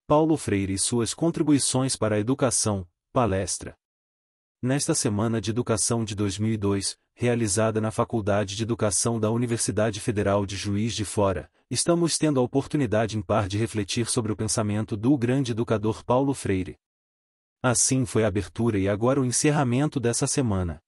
Paulo Freire e suas contribuições para a educação, palestra. Nesta Semana de Educação de 2002, realizada na Faculdade de Educação da Universidade Federal de Juiz de Fora, estamos tendo a oportunidade ímpar de refletir sobre o pensamento do grande educador Paulo Freire. Assim foi a abertura e agora o encerramento dessa semana.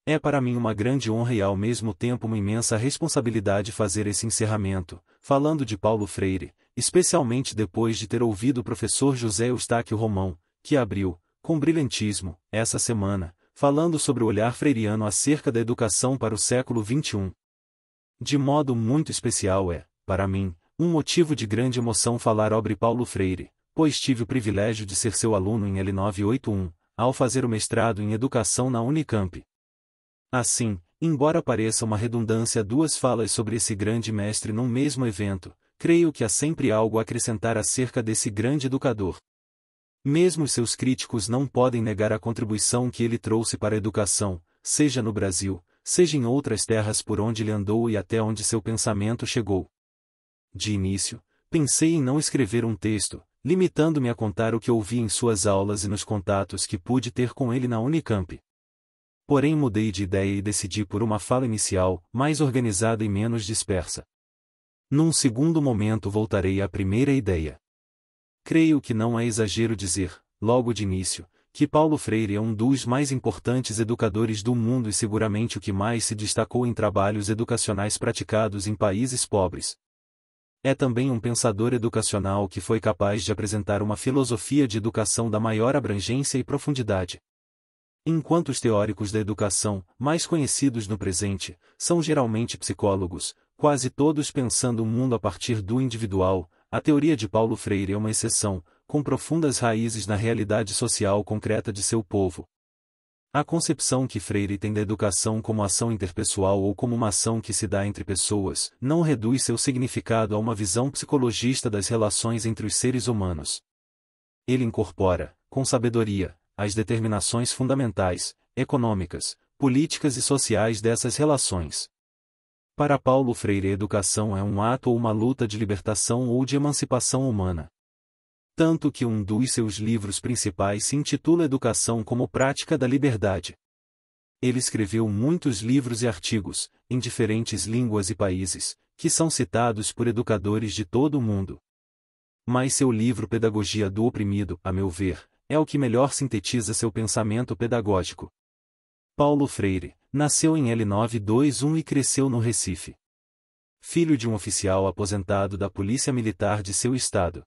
É para mim uma grande honra e ao mesmo tempo uma imensa responsabilidade fazer esse encerramento, falando de Paulo Freire, especialmente depois de ter ouvido o professor José Eustáquio Romão, que abriu, com brilhantismo, essa semana, falando sobre o olhar freiriano acerca da educação para o século XXI. De modo muito especial é, para mim, um motivo de grande emoção falar sobre Paulo Freire, pois tive o privilégio de ser seu aluno em L981, ao fazer o mestrado em Educação na Unicamp. Assim, embora pareça uma redundância duas falas sobre esse grande mestre num mesmo evento, creio que há sempre algo a acrescentar acerca desse grande educador. Mesmo seus críticos não podem negar a contribuição que ele trouxe para a educação, seja no Brasil, seja em outras terras por onde ele andou e até onde seu pensamento chegou. De início, pensei em não escrever um texto, limitando-me a contar o que ouvi em suas aulas e nos contatos que pude ter com ele na Unicamp. Porém mudei de ideia e decidi por uma fala inicial, mais organizada e menos dispersa. Num segundo momento voltarei à primeira ideia. Creio que não é exagero dizer, logo de início, que Paulo Freire é um dos mais importantes educadores do mundo e seguramente o que mais se destacou em trabalhos educacionais praticados em países pobres. É também um pensador educacional que foi capaz de apresentar uma filosofia de educação da maior abrangência e profundidade. Enquanto os teóricos da educação, mais conhecidos no presente, são geralmente psicólogos, quase todos pensando o mundo a partir do individual, a teoria de Paulo Freire é uma exceção, com profundas raízes na realidade social concreta de seu povo. A concepção que Freire tem da educação como ação interpessoal ou como uma ação que se dá entre pessoas, não reduz seu significado a uma visão psicologista das relações entre os seres humanos. Ele incorpora, com sabedoria, as determinações fundamentais, econômicas, políticas e sociais dessas relações. Para Paulo Freire, a educação é um ato ou uma luta de libertação ou de emancipação humana. Tanto que um dos seus livros principais se intitula Educação como Prática da Liberdade. Ele escreveu muitos livros e artigos, em diferentes línguas e países, que são citados por educadores de todo o mundo. Mas seu livro Pedagogia do Oprimido, a meu ver, é o que melhor sintetiza seu pensamento pedagógico. Paulo Freire nasceu em L921 e cresceu no Recife. Filho de um oficial aposentado da Polícia Militar de seu estado.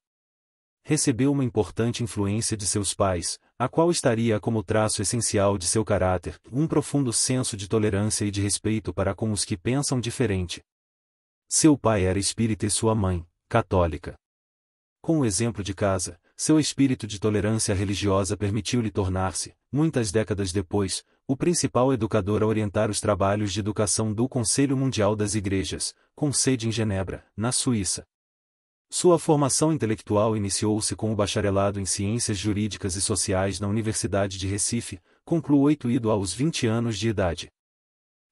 Recebeu uma importante influência de seus pais, a qual estaria como traço essencial de seu caráter, um profundo senso de tolerância e de respeito para com os que pensam diferente. Seu pai era espírita e sua mãe, católica. Com o exemplo de casa, seu espírito de tolerância religiosa permitiu-lhe tornar-se, muitas décadas depois, o principal educador a orientar os trabalhos de educação do Conselho Mundial das Igrejas, com sede em Genebra, na Suíça. Sua formação intelectual iniciou-se com o bacharelado em Ciências Jurídicas e Sociais na Universidade de Recife, concluído aos 20 anos de idade.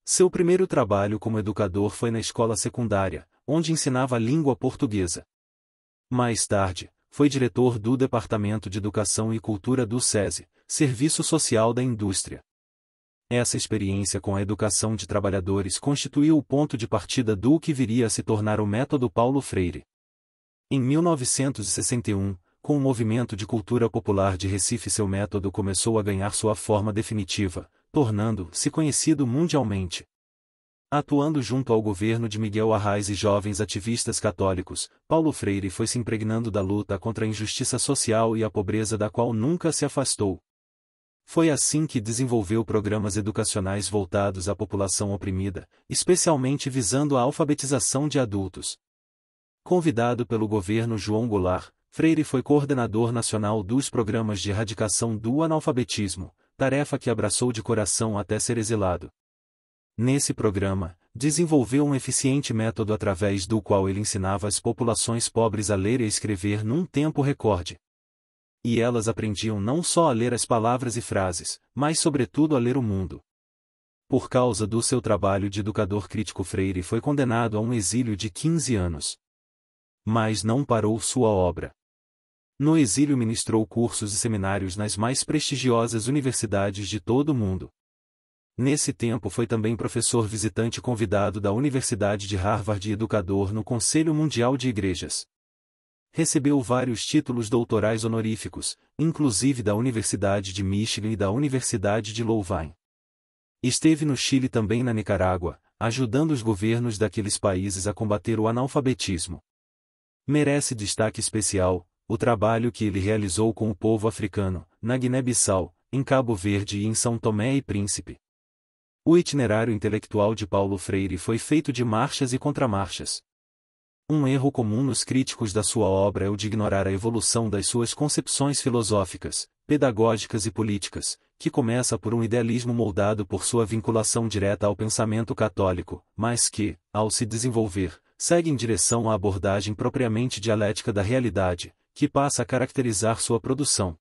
Seu primeiro trabalho como educador foi na escola secundária, onde ensinava a língua portuguesa. Mais tarde, foi diretor do Departamento de Educação e Cultura do SESI, Serviço Social da Indústria. Essa experiência com a educação de trabalhadores constituiu o ponto de partida do que viria a se tornar o método Paulo Freire. Em 1961, com o Movimento de Cultura Popular de Recife, seu método começou a ganhar sua forma definitiva, tornando-se conhecido mundialmente. Atuando junto ao governo de Miguel Arraes e jovens ativistas católicos, Paulo Freire foi se impregnando da luta contra a injustiça social e a pobreza da qual nunca se afastou. Foi assim que desenvolveu programas educacionais voltados à população oprimida, especialmente visando a alfabetização de adultos. Convidado pelo governo João Goulart, Freire foi coordenador nacional dos programas de erradicação do analfabetismo, tarefa que abraçou de coração até ser exilado. Nesse programa, desenvolveu um eficiente método através do qual ele ensinava as populações pobres a ler e a escrever num tempo recorde. E elas aprendiam não só a ler as palavras e frases, mas sobretudo a ler o mundo. Por causa do seu trabalho de educador crítico, Freire foi condenado a um exílio de 15 anos. Mas não parou sua obra. No exílio ministrou cursos e seminários nas mais prestigiosas universidades de todo o mundo. Nesse tempo foi também professor visitante convidado da Universidade de Harvard e educador no Conselho Mundial de Igrejas. Recebeu vários títulos doutorais honoríficos, inclusive da Universidade de Michigan e da Universidade de Louvain. Esteve no Chile e também na Nicarágua, ajudando os governos daqueles países a combater o analfabetismo. Merece destaque especial o trabalho que ele realizou com o povo africano, na Guiné-Bissau, em Cabo Verde e em São Tomé e Príncipe. O itinerário intelectual de Paulo Freire foi feito de marchas e contramarchas. Um erro comum nos críticos da sua obra é o de ignorar a evolução das suas concepções filosóficas, pedagógicas e políticas, que começa por um idealismo moldado por sua vinculação direta ao pensamento católico, mas que, ao se desenvolver, segue em direção à abordagem propriamente dialética da realidade, que passa a caracterizar sua produção.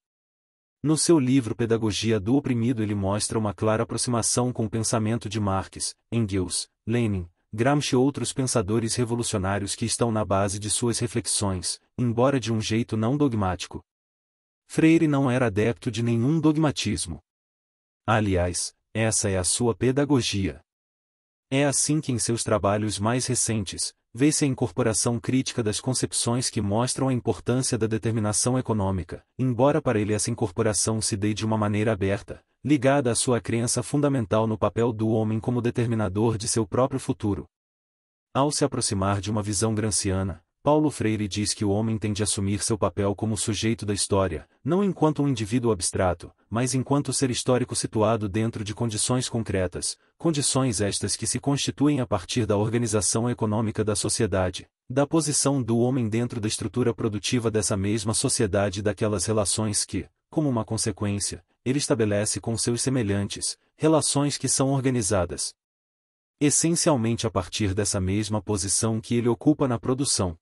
No seu livro Pedagogia do Oprimido ele mostra uma clara aproximação com o pensamento de Marx, Engels, Lenin, Gramsci e outros pensadores revolucionários que estão na base de suas reflexões, embora de um jeito não dogmático. Freire não era adepto de nenhum dogmatismo. Aliás, essa é a sua pedagogia. É assim que em seus trabalhos mais recentes, vê-se a incorporação crítica das concepções que mostram a importância da determinação econômica, embora para ele essa incorporação se dê de uma maneira aberta, ligada à sua crença fundamental no papel do homem como determinador de seu próprio futuro. Ao se aproximar de uma visão gramsciana, Paulo Freire diz que o homem tem de assumir seu papel como sujeito da história, não enquanto um indivíduo abstrato, mas enquanto ser histórico situado dentro de condições concretas, condições estas que se constituem a partir da organização econômica da sociedade, da posição do homem dentro da estrutura produtiva dessa mesma sociedade e daquelas relações que, como uma consequência, ele estabelece com seus semelhantes, relações que são organizadas essencialmente a partir dessa mesma posição que ele ocupa na produção.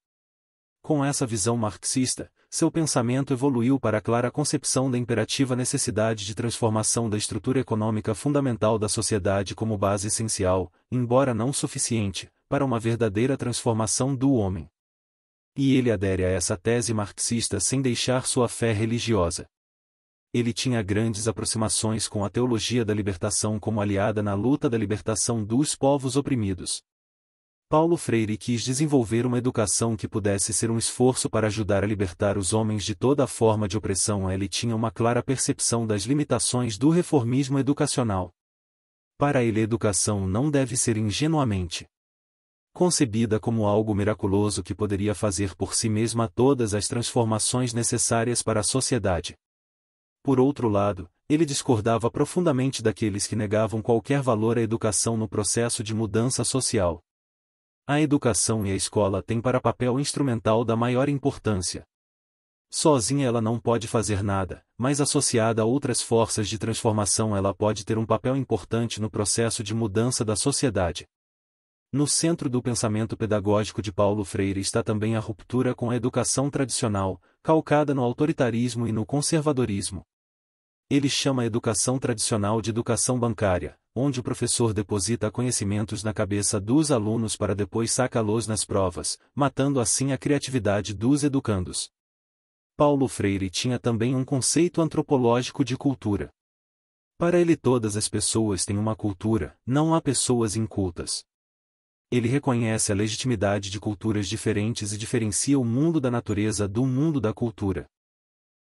Com essa visão marxista, seu pensamento evoluiu para a clara concepção da imperativa necessidade de transformação da estrutura econômica fundamental da sociedade como base essencial, embora não suficiente, para uma verdadeira transformação do homem. E ele adere a essa tese marxista sem deixar sua fé religiosa. Ele tinha grandes aproximações com a teologia da libertação como aliada na luta da libertação dos povos oprimidos. Paulo Freire quis desenvolver uma educação que pudesse ser um esforço para ajudar a libertar os homens de toda forma de opressão. Ele tinha uma clara percepção das limitações do reformismo educacional. Para ele a educação não deve ser ingenuamente concebida como algo miraculoso que poderia fazer por si mesma todas as transformações necessárias para a sociedade. Por outro lado, ele discordava profundamente daqueles que negavam qualquer valor à educação no processo de mudança social. A educação e a escola têm para papel instrumental da maior importância. Sozinha ela não pode fazer nada, mas associada a outras forças de transformação ela pode ter um papel importante no processo de mudança da sociedade. No centro do pensamento pedagógico de Paulo Freire está também a ruptura com a educação tradicional, calcada no autoritarismo e no conservadorismo. Ele chama a educação tradicional de educação bancária, onde o professor deposita conhecimentos na cabeça dos alunos para depois sacá-los nas provas, matando assim a criatividade dos educandos. Paulo Freire tinha também um conceito antropológico de cultura. Para ele todas as pessoas têm uma cultura, não há pessoas incultas. Ele reconhece a legitimidade de culturas diferentes e diferencia o mundo da natureza do mundo da cultura.